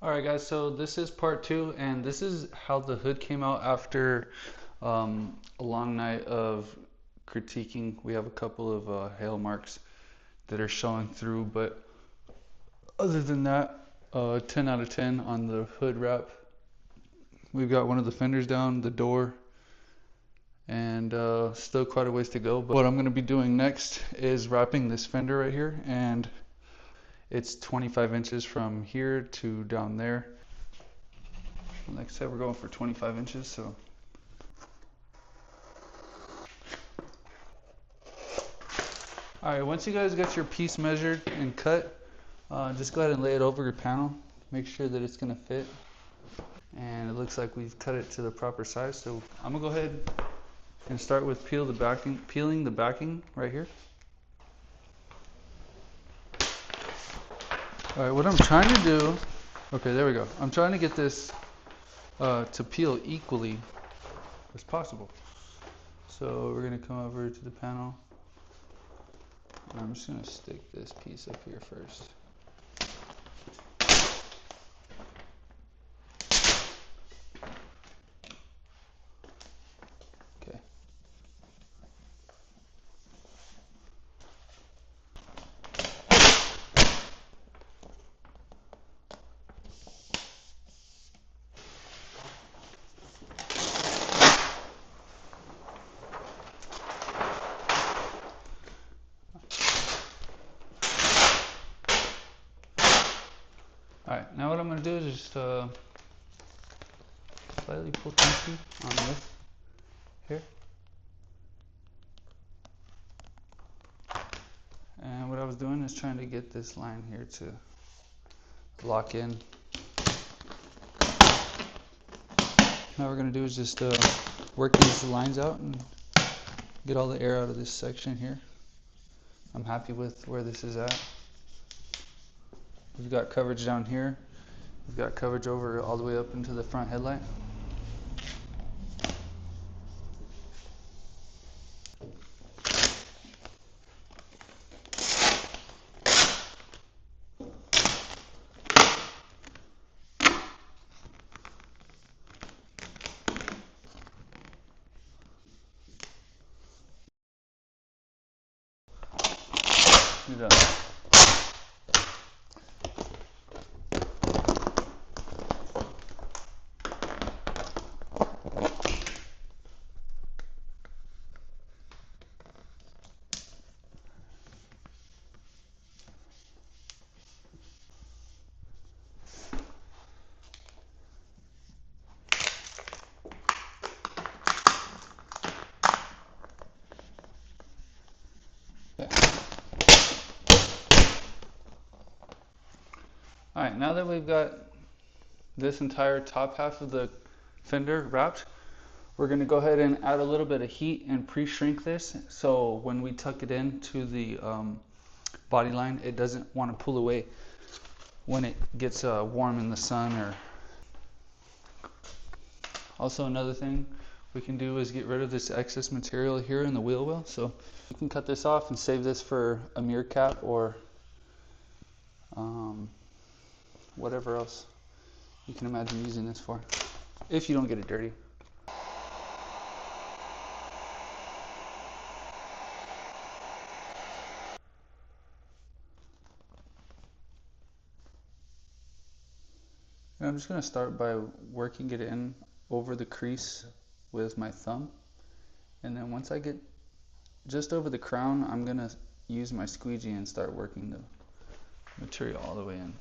Alright guys, so this is part two, and this is how the hood came out after a long night of critiquing. We have a couple of hail marks that are showing through, but other than that, 10 out of 10 on the hood wrap. We've got one of the fenders down, the door, and still quite a ways to go. But what I'm going to be doing next is wrapping this fender right here, and it's 25 inches from here to down there. Like I said, we're going for 25 inches, so. Alright, once you guys get your piece measured and cut, just go ahead and lay it over your panel. Make sure that it's going to fit. And it looks like we've cut it to the proper size, so I'm going to go ahead and start with peeling the backing right here. Alright, what I'm trying to do, okay, there we go. I'm trying to get this to peel equally as possible. So we're going to come over to the panel. And I'm just going to stick this piece up here first. Okay. Alright, now what I'm going to do is just slightly pull tension on this here. And what I was doing is trying to get this line here to lock in. Now what we're going to do is just work these lines out and get all the air out of this section here. I'm happy with where this is at. We've got coverage down here. We've got coverage over all the way up into the front headlight. You're done. Alright, now that we've got this entire top half of the fender wrapped, we're going to go ahead and add a little bit of heat and pre-shrink this, so when we tuck it into the body line, it doesn't want to pull away when it gets warm in the sun. Or also, another thing we can do is get rid of this excess material here in the wheel well. So you can cut this off and save this for a mirror cap or whatever else you can imagine using this for, if you don't get it dirty. And I'm just going to start by working it in over the crease with my thumb, and then once I get just over the crown, I'm going to use my squeegee and start working the material all the way in.